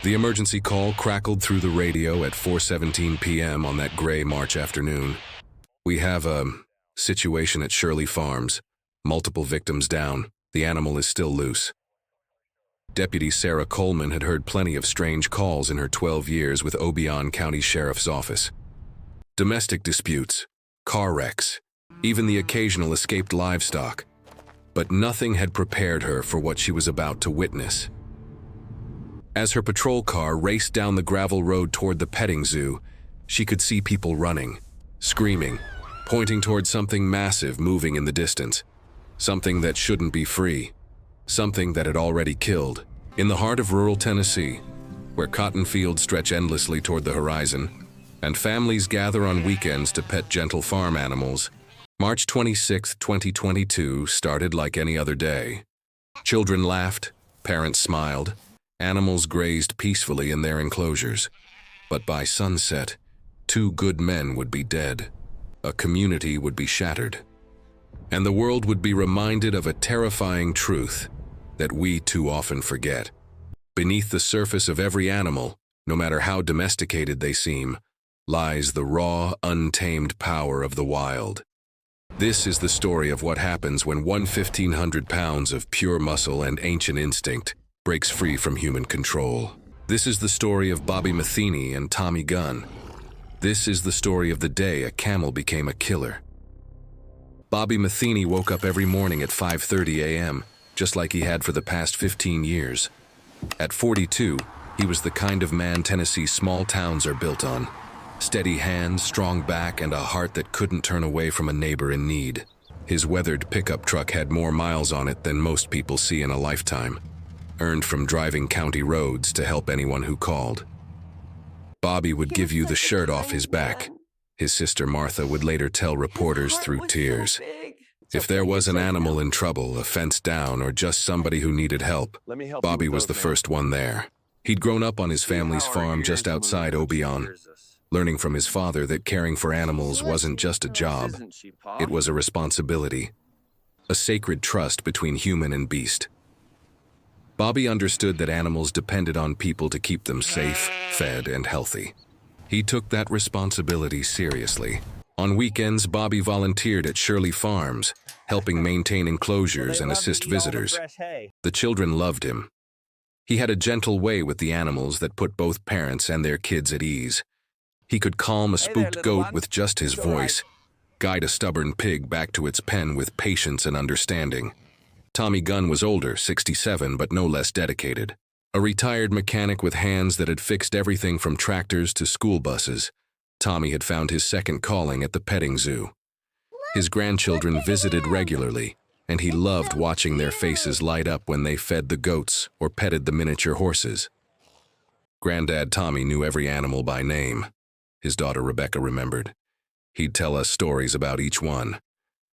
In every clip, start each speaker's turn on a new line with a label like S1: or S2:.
S1: The emergency call crackled through the radio at 4:17 p.m. on that gray March afternoon. "We have a situation at Shirley Farms. Multiple victims down. The animal is still loose." Deputy Sarah Coleman had heard plenty of strange calls in her 12 years with Obion County Sheriff's Office. Domestic disputes, car wrecks, even the occasional escaped livestock. But nothing had prepared her for what she was about to witness. As her patrol car raced down the gravel road toward the petting zoo, she could see people running, screaming, pointing toward something massive moving in the distance. Something that shouldn't be free. Something that had already killed. In the heart of rural Tennessee, where cotton fields stretch endlessly toward the horizon, and families gather on weekends to pet gentle farm animals, March 26, 2022 started like any other day. Children laughed, parents smiled, animals grazed peacefully in their enclosures. But by sunset, 2 good men would be dead. A community would be shattered. And the world would be reminded of a terrifying truth that we too often forget. Beneath the surface of every animal, no matter how domesticated they seem, lies the raw, untamed power of the wild. This is the story of what happens when 1,500 pounds of pure muscle and ancient instinct breaks free from human control. This is the story of Bobby Matheny and Tommy Gunn. This is the story of the day a camel became a killer. Bobby Matheny woke up every morning at 5:30 a.m., just like he had for the past 15 years. At 42, he was the kind of man Tennessee's small towns are built on. Steady hands, strong back, and a heart that couldn't turn away from a neighbor in need. His weathered pickup truck had more miles on it than most people see in a lifetime, earned from driving county roads to help anyone who called. Bobby would give you the shirt off his back. His sister Martha would later tell reporters through tears. If there was an animal in trouble, a fence down, or just somebody who needed help, Bobby was the first one there. He'd grown up on his family's farm just outside Obion, learning from his father that caring for animals wasn't just a job, it was a responsibility, a sacred trust between human and beast. Bobby understood that animals depended on people to keep them safe, fed, and healthy. He took that responsibility seriously. On weekends, Bobby volunteered at Shirley Farms, helping maintain enclosures and assist visitors. The children loved him. He had a gentle way with the animals that put both parents and their kids at ease. He could calm a spooked goat with just his voice, guide a stubborn pig back to its pen with patience and understanding. Tommy Gunn was older, 67, but no less dedicated. A retired mechanic with hands that had fixed everything from tractors to school buses, Tommy had found his second calling at the petting zoo. His grandchildren visited regularly, and he loved watching their faces light up when they fed the goats or petted the miniature horses. Granddad Tommy knew every animal by name, his daughter Rebecca remembered. He'd tell us stories about each one.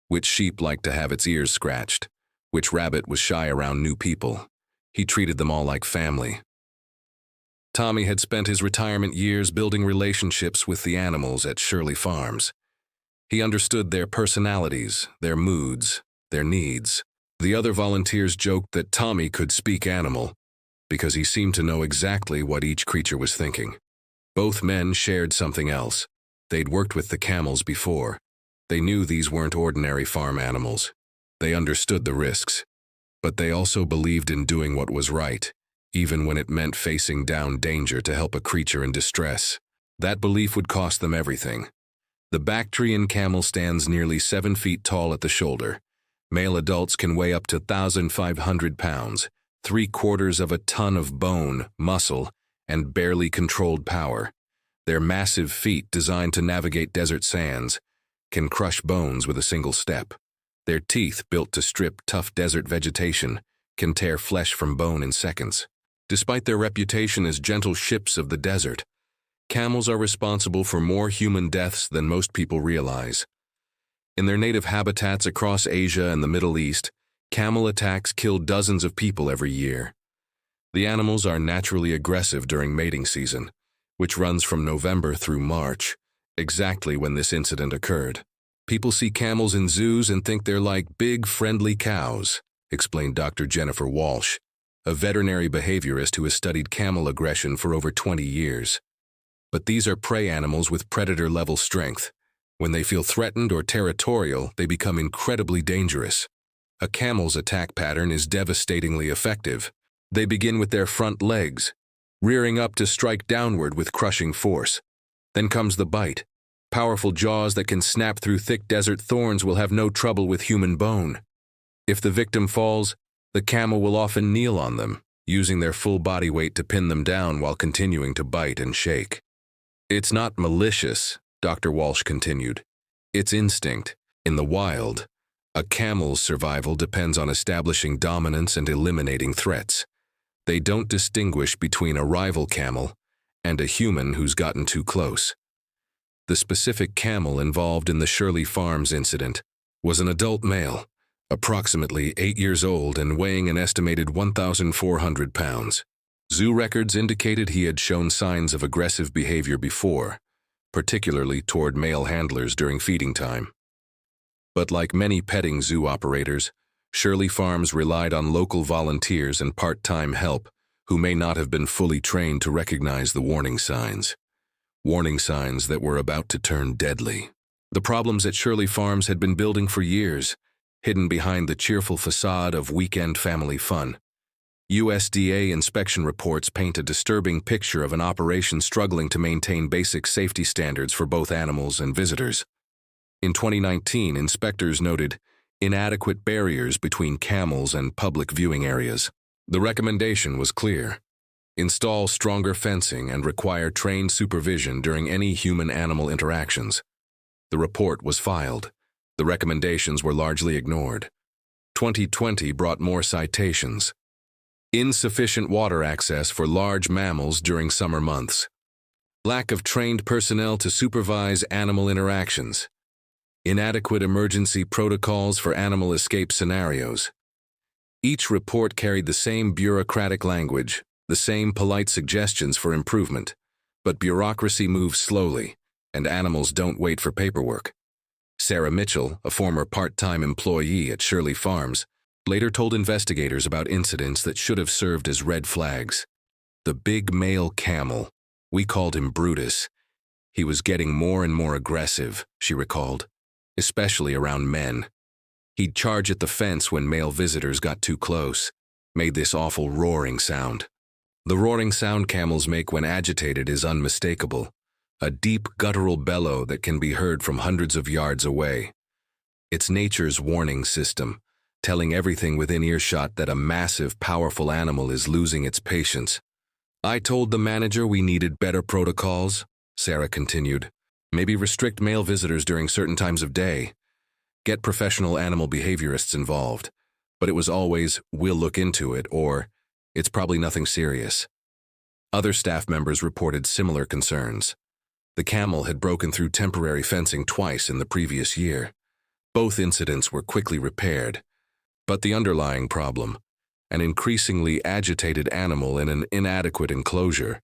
S1: Which sheep liked to have its ears scratched, which rabbit was shy around new people. He treated them all like family. Tommy had spent his retirement years building relationships with the animals at Shirley Farms. He understood their personalities, their moods, their needs. The other volunteers joked that Tommy could speak animal because he seemed to know exactly what each creature was thinking. Both men shared something else. They'd worked with the camels before. They knew these weren't ordinary farm animals. They understood the risks, but they also believed in doing what was right, even when it meant facing down danger to help a creature in distress. That belief would cost them everything. The Bactrian camel stands nearly 7 feet tall at the shoulder. Male adults can weigh up to 1,500 pounds, 3/4 of a ton of bone, muscle, and barely controlled power. Their massive feet, designed to navigate desert sands, can crush bones with a single step. Their teeth, built to strip tough desert vegetation, can tear flesh from bone in seconds. Despite their reputation as gentle ships of the desert, camels are responsible for more human deaths than most people realize. In their native habitats across Asia and the Middle East, camel attacks kill dozens of people every year. The animals are naturally aggressive during mating season, which runs from November through March, exactly when this incident occurred. People see camels in zoos and think they're like big, friendly cows, explained Dr. Jennifer Walsh, a veterinary behaviorist who has studied camel aggression for over 20 years. But these are prey animals with predator-level strength. When they feel threatened or territorial, they become incredibly dangerous. A camel's attack pattern is devastatingly effective. They begin with their front legs, rearing up to strike downward with crushing force. Then comes the bite. Powerful jaws that can snap through thick desert thorns will have no trouble with human bone. If the victim falls, the camel will often kneel on them, using their full body weight to pin them down while continuing to bite and shake. It's not malicious, Dr. Walsh continued. It's instinct. In the wild, a camel's survival depends on establishing dominance and eliminating threats. They don't distinguish between a rival camel and a human who's gotten too close. The specific camel involved in the Shirley Farms incident was an adult male, approximately 8 years old and weighing an estimated 1,400 pounds. Zoo records indicated he had shown signs of aggressive behavior before, particularly toward male handlers during feeding time. But like many petting zoo operators, Shirley Farms relied on local volunteers and part-time help who may not have been fully trained to recognize the warning signs that were about to turn deadly. The problems at Shirley Farms had been building for years, hidden behind the cheerful facade of weekend family fun. USDA inspection reports paint a disturbing picture of an operation struggling to maintain basic safety standards for both animals and visitors. In 2019, inspectors noted inadequate barriers between camels and public viewing areas. The recommendation was clear: install stronger fencing and require trained supervision during any human-animal interactions. The report was filed. The recommendations were largely ignored. 2020 brought more citations. Insufficient water access for large mammals during summer months. Lack of trained personnel to supervise animal interactions. Inadequate emergency protocols for animal escape scenarios. Each report carried the same bureaucratic language, the same polite suggestions for improvement, but bureaucracy moves slowly, and animals don't wait for paperwork. Sarah Mitchell, a former part-time employee at Shirley Farms, later told investigators about incidents that should have served as red flags. The big male camel, we called him Brutus. He was getting more and more aggressive, she recalled, especially around men. He'd charge at the fence when male visitors got too close, made this awful roaring sound. The roaring sound camels make when agitated is unmistakable, a deep guttural bellow that can be heard from hundreds of yards away. It's nature's warning system, telling everything within earshot that a massive, powerful animal is losing its patience. I told the manager we needed better protocols, Sarah continued. Maybe restrict male visitors during certain times of day. Get professional animal behaviorists involved. But it was always, we'll look into it, or it's probably nothing serious. Other staff members reported similar concerns. The camel had broken through temporary fencing twice in the previous year. Both incidents were quickly repaired. But the underlying problem, an increasingly agitated animal in an inadequate enclosure,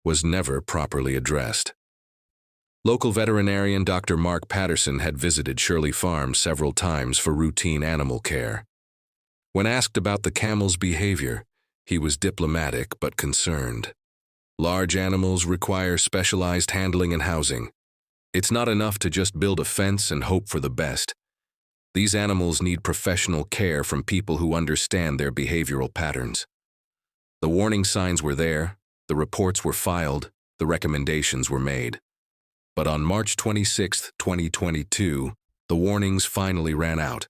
S1: was never properly addressed. Local veterinarian Dr. Mark Patterson had visited Shirley Farms several times for routine animal care. When asked about the camel's behavior, he was diplomatic but concerned. Large animals require specialized handling and housing. It's not enough to just build a fence and hope for the best. These animals need professional care from people who understand their behavioral patterns. The warning signs were there, the reports were filed, the recommendations were made. But on March 26, 2022, the warnings finally ran out.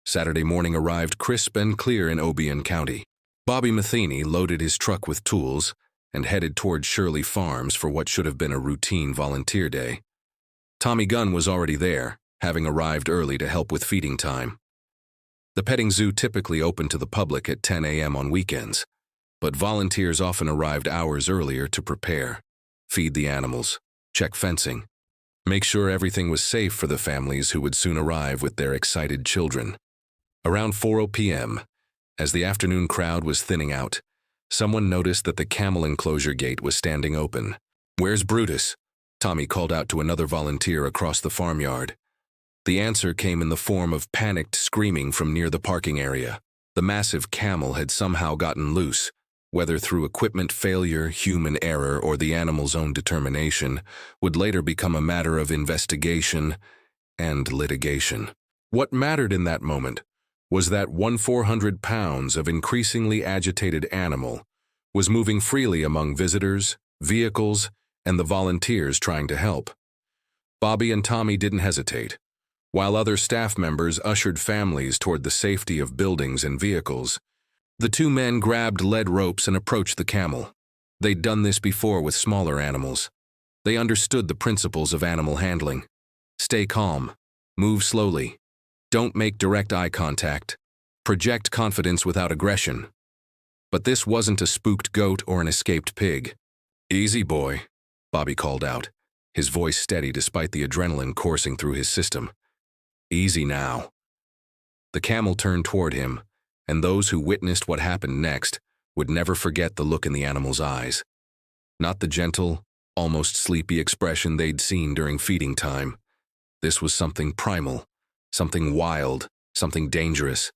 S1: Saturday morning arrived crisp and clear in Obion County. Bobby Matheny loaded his truck with tools and headed toward Shirley Farms for what should have been a routine volunteer day. Tommy Gunn was already there, having arrived early to help with feeding time. The petting zoo typically opened to the public at 10 a.m. on weekends, but volunteers often arrived hours earlier to prepare, feed the animals, check fencing, make sure everything was safe for the families who would soon arrive with their excited children. Around 4 p.m., as the afternoon crowd was thinning out, someone noticed that the camel enclosure gate was standing open. "Where's Brutus?" Tommy called out to another volunteer across the farmyard. The answer came in the form of panicked screaming from near the parking area. The massive camel had somehow gotten loose, whether through equipment failure, human error, or the animal's own determination, would later become a matter of investigation and litigation. What mattered in that moment was that 400 pounds of increasingly agitated animal was moving freely among visitors, vehicles, and the volunteers trying to help. Bobby and Tommy didn't hesitate. While other staff members ushered families toward the safety of buildings and vehicles, the two men grabbed lead ropes and approached the camel. They'd done this before with smaller animals. They understood the principles of animal handling. Stay calm. Move slowly. Don't make direct eye contact. Project confidence without aggression. But this wasn't a spooked goat or an escaped pig. "Easy, boy," Bobby called out, his voice steady despite the adrenaline coursing through his system. "Easy now." The camel turned toward him, and those who witnessed what happened next would never forget the look in the animal's eyes. Not the gentle, almost sleepy expression they'd seen during feeding time. This was something primal, something wild, something dangerous.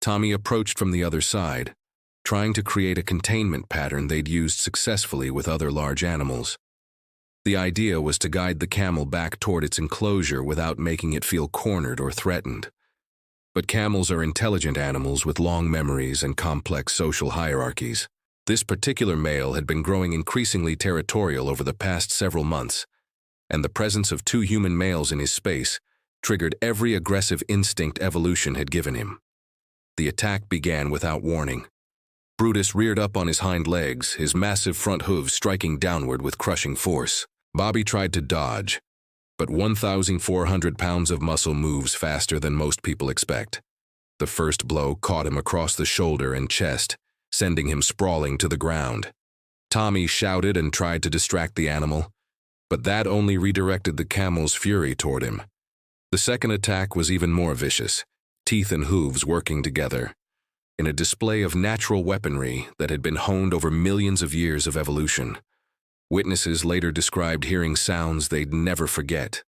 S1: Tommy approached from the other side, trying to create a containment pattern they'd used successfully with other large animals. The idea was to guide the camel back toward its enclosure without making it feel cornered or threatened. But camels are intelligent animals with long memories and complex social hierarchies. This particular male had been growing increasingly territorial over the past several months, and the presence of two human males in his space triggered every aggressive instinct evolution had given him. The attack began without warning. Brutus reared up on his hind legs, his massive front hooves striking downward with crushing force. Bobby tried to dodge, but 1,400 pounds of muscle moves faster than most people expect. The first blow caught him across the shoulder and chest, sending him sprawling to the ground. Tommy shouted and tried to distract the animal, but that only redirected the camel's fury toward him. The second attack was even more vicious, teeth and hooves working together, in a display of natural weaponry that had been honed over millions of years of evolution. Witnesses later described hearing sounds they'd never forget,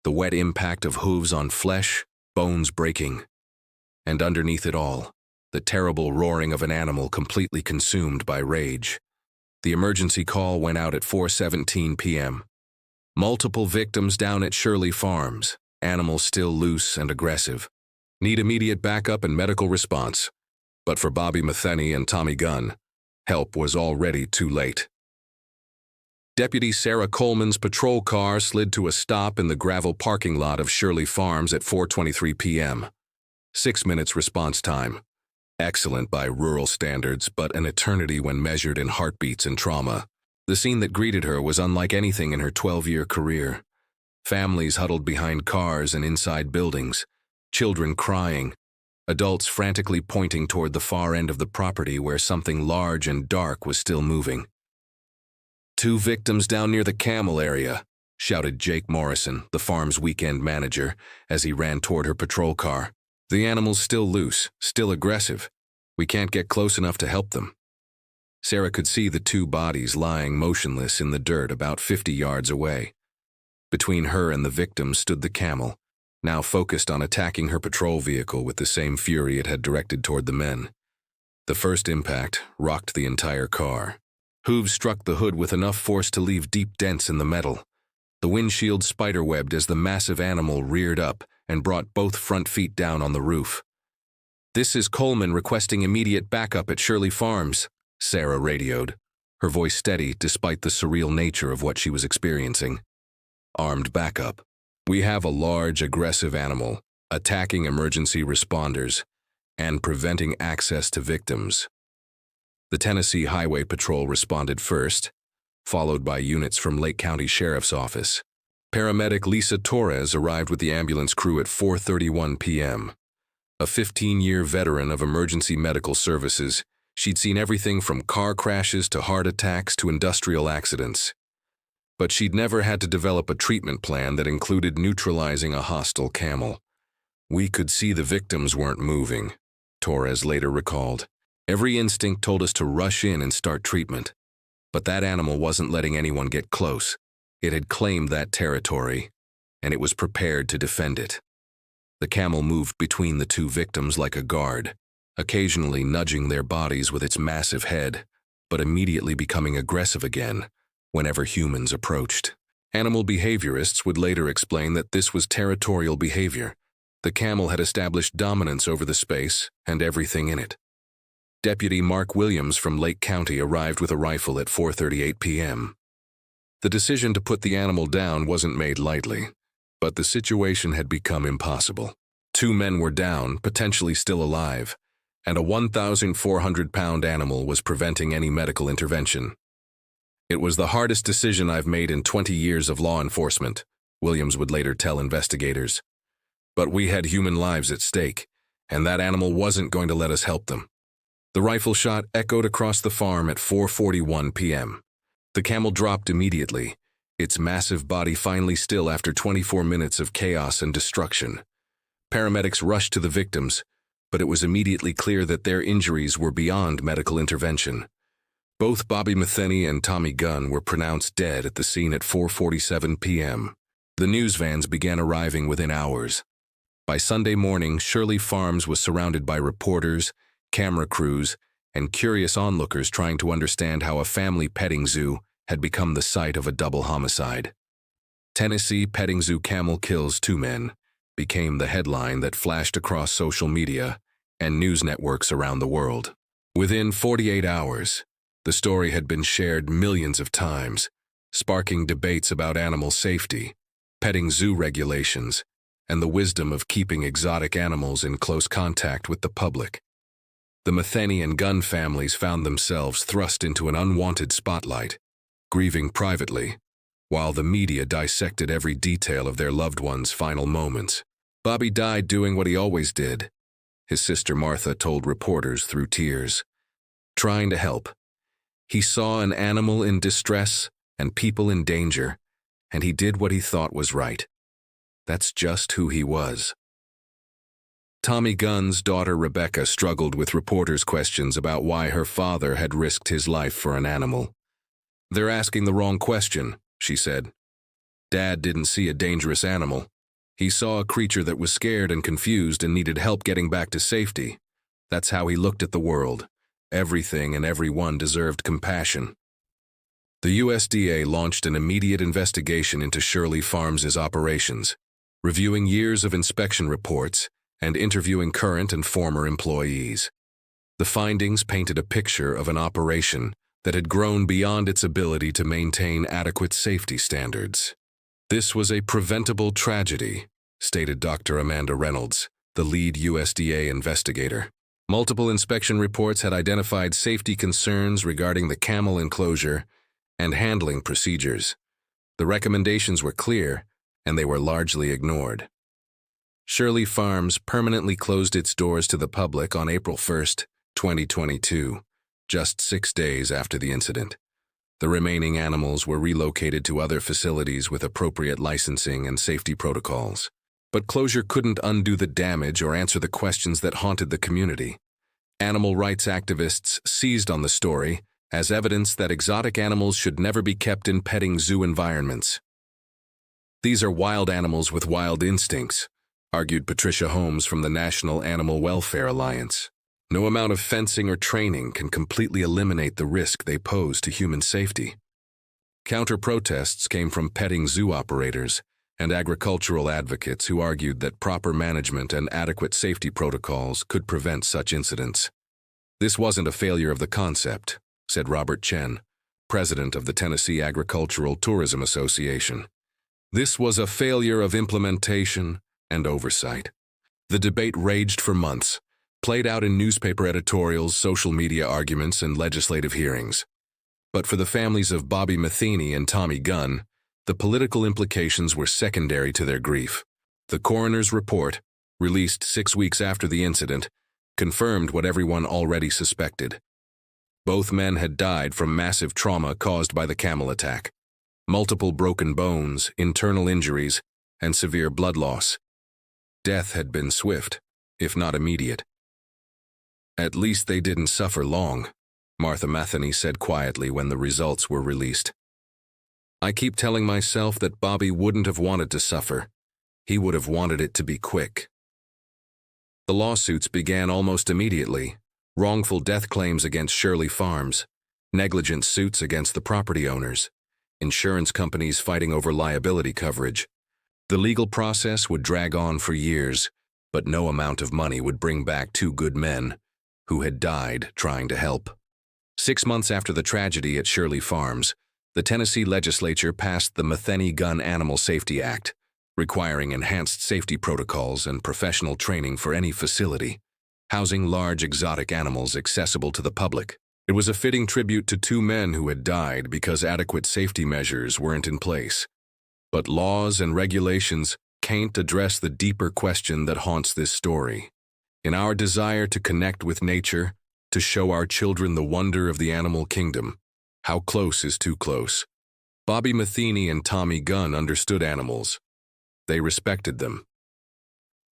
S1: the wet impact of hooves on flesh, bones breaking. And underneath it all, the terrible roaring of an animal completely consumed by rage. The emergency call went out at 4:17 p.m. Multiple victims down at Shirley Farms, animals still loose and aggressive. Need immediate backup and medical response. But for Bobby Matheny and Tommy Gunn, help was already too late. Deputy Sarah Coleman's patrol car slid to a stop in the gravel parking lot of Shirley Farms at 4:23 p.m. 6 minutes response time. Excellent by rural standards, but an eternity when measured in heartbeats and trauma. The scene that greeted her was unlike anything in her 12-year career. Families huddled behind cars and inside buildings, children crying, adults frantically pointing toward the far end of the property where something large and dark was still moving. "Two victims down near the Camel area," shouted Jake Morrison, the farm's weekend manager, as he ran toward her patrol car. "The animal's still loose, still aggressive. We can't get close enough to help them." Sarah could see the two bodies lying motionless in the dirt about 50 yards away. Between her and the victim stood the camel, now focused on attacking her patrol vehicle with the same fury it had directed toward the men. The first impact rocked the entire car. Hooves struck the hood with enough force to leave deep dents in the metal. The windshield spiderwebbed as the massive animal reared up and brought both front feet down on the roof. "This is Coleman requesting immediate backup at Shirley Farms," Sarah radioed, her voice steady despite the surreal nature of what she was experiencing. "Armed backup. We have a large, aggressive animal attacking emergency responders and preventing access to victims." The Tennessee Highway Patrol responded first, followed by units from Lake County Sheriff's Office. Paramedic Lisa Torres arrived with the ambulance crew at 4:31 p.m. A 15-year veteran of emergency medical services, she'd seen everything from car crashes to heart attacks to industrial accidents. But she'd never had to develop a treatment plan that included neutralizing a hostile camel. "We could see the victims weren't moving," Torres later recalled. "Every instinct told us to rush in and start treatment. But that animal wasn't letting anyone get close. It had claimed that territory, and it was prepared to defend it." The camel moved between the two victims like a guard, occasionally nudging their bodies with its massive head, but immediately becoming aggressive again whenever humans approached. Animal behaviorists would later explain that this was territorial behavior. The camel had established dominance over the space and everything in it. Deputy Mark Williams from Lake County arrived with a rifle at 4:38 p.m. The decision to put the animal down wasn't made lightly, but the situation had become impossible. 2 men were down, potentially still alive, and a 1,400-pound animal was preventing any medical intervention. "It was the hardest decision I've made in 20 years of law enforcement," Williams would later tell investigators. "But we had human lives at stake, and that animal wasn't going to let us help them." The rifle shot echoed across the farm at 4:41 p.m. The camel dropped immediately, its massive body finally still after 24 minutes of chaos and destruction. Paramedics rushed to the victims, but it was immediately clear that their injuries were beyond medical intervention. Both Bobby Matheny and Tommy Gunn were pronounced dead at the scene at 4:47 p.m. The news vans began arriving within hours. By Sunday morning, Shirley Farms was surrounded by reporters, camera crews, and curious onlookers trying to understand how a family petting zoo had become the site of a double homicide. "Tennessee petting zoo camel kills 2 men" became the headline that flashed across social media and news networks around the world. Within 48 hours, the story had been shared millions of times, sparking debates about animal safety, petting zoo regulations, and the wisdom of keeping exotic animals in close contact with the public. The Matheny and Gunn families found themselves thrust into an unwanted spotlight, grieving privately, while the media dissected every detail of their loved one's final moments. "Bobby died doing what he always did," his sister Martha told reporters through tears. "Trying to help. He saw an animal in distress and people in danger, and he did what he thought was right. That's just who he was." Tommy Gunn's daughter Rebecca struggled with reporters' questions about why her father had risked his life for an animal. "They're asking the wrong question," she said. "Dad didn't see a dangerous animal. He saw a creature that was scared and confused and needed help getting back to safety. That's how he looked at the world. Everything and everyone deserved compassion." The USDA launched an immediate investigation into Shirley Farms' operations, reviewing years of inspection reports and interviewing current and former employees. The findings painted a picture of an operation that had grown beyond its ability to maintain adequate safety standards. "This was a preventable tragedy," stated Dr. Amanda Reynolds, the lead USDA investigator. Multiple inspection reports had identified safety concerns regarding the camel enclosure and handling procedures. The recommendations were clear, and they were largely ignored. Shirley Farms permanently closed its doors to the public on April 1, 2022, just 6 days after the incident. The remaining animals were relocated to other facilities with appropriate licensing and safety protocols. But closure couldn't undo the damage or answer the questions that haunted the community. Animal rights activists seized on the story as evidence that exotic animals should never be kept in petting zoo environments. "These are wild animals with wild instincts," argued Patricia Holmes from the National Animal Welfare Alliance. "No amount of fencing or training can completely eliminate the risk they pose to human safety." Counter-protests came from petting zoo operators and agricultural advocates who argued that proper management and adequate safety protocols could prevent such incidents. "This wasn't a failure of the concept," said Robert Chen, president of the Tennessee Agricultural Tourism Association. "This was a failure of implementation and oversight." The debate raged for months, played out in newspaper editorials, social media arguments, and legislative hearings. But for the families of Bobby Matheny and Tommy Gunn, the political implications were secondary to their grief. The coroner's report, released 6 weeks after the incident, confirmed what everyone already suspected. Both men had died from massive trauma caused by the camel attack. Multiple broken bones, internal injuries, and severe blood loss. Death had been swift, if not immediate. "At least they didn't suffer long," Martha Matheny said quietly when the results were released. "I keep telling myself that Bobby wouldn't have wanted to suffer. He would have wanted it to be quick." The lawsuits began almost immediately. Wrongful death claims against Shirley Farms, negligent suits against the property owners, insurance companies fighting over liability coverage. The legal process would drag on for years, but no amount of money would bring back two good men who had died trying to help. 6 months after the tragedy at Shirley Farms, the Tennessee legislature passed the Matheny Gun Animal Safety Act, requiring enhanced safety protocols and professional training for any facility housing large exotic animals accessible to the public. It was a fitting tribute to two men who had died because adequate safety measures weren't in place. But laws and regulations can't address the deeper question that haunts this story. In our desire to connect with nature, to show our children the wonder of the animal kingdom, how close is too close? Bobby Matheny and Tommy Gunn understood animals. They respected them.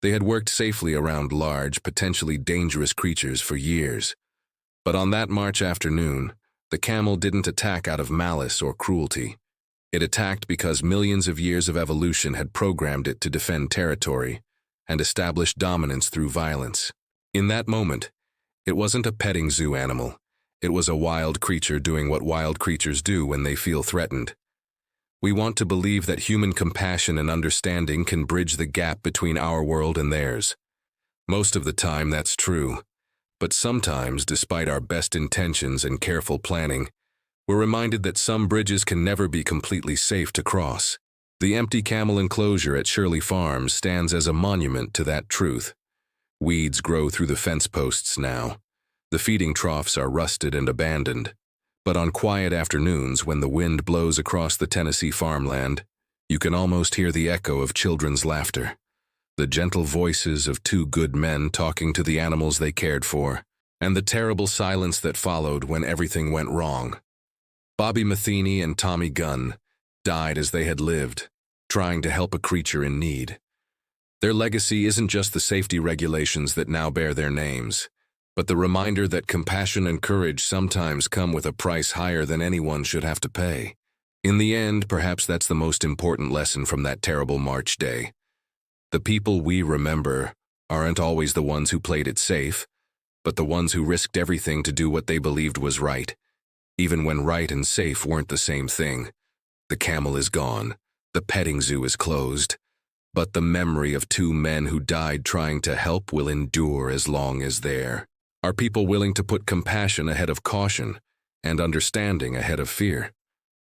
S1: They had worked safely around large, potentially dangerous creatures for years. But on that March afternoon, the camel didn't attack out of malice or cruelty. It attacked because millions of years of evolution had programmed it to defend territory and establish dominance through violence. In that moment, it wasn't a petting zoo animal. It was a wild creature doing what wild creatures do when they feel threatened. We want to believe that human compassion and understanding can bridge the gap between our world and theirs. Most of the time, that's true. But sometimes, despite our best intentions and careful planning, we're reminded that some bridges can never be completely safe to cross. The empty camel enclosure at Shirley Farms stands as a monument to that truth. Weeds grow through the fence posts now. The feeding troughs are rusted and abandoned. But on quiet afternoons when the wind blows across the Tennessee farmland, you can almost hear the echo of children's laughter, the gentle voices of two good men talking to the animals they cared for, and the terrible silence that followed when everything went wrong. Bobby Matheny and Tommy Gunn died as they had lived, trying to help a creature in need. Their legacy isn't just the safety regulations that now bear their names, but the reminder that compassion and courage sometimes come with a price higher than anyone should have to pay. In the end, perhaps that's the most important lesson from that terrible March day. The people we remember aren't always the ones who played it safe, but the ones who risked everything to do what they believed was right, even when right and safe weren't the same thing. The camel is gone, the petting zoo is closed, but the memory of two men who died trying to help will endure as long as there. Are people willing to put compassion ahead of caution and understanding ahead of fear?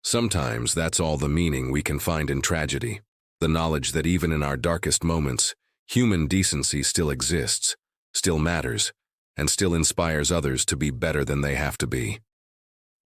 S1: Sometimes that's all the meaning we can find in tragedy, the knowledge that even in our darkest moments, human decency still exists, still matters, and still inspires others to be better than they have to be.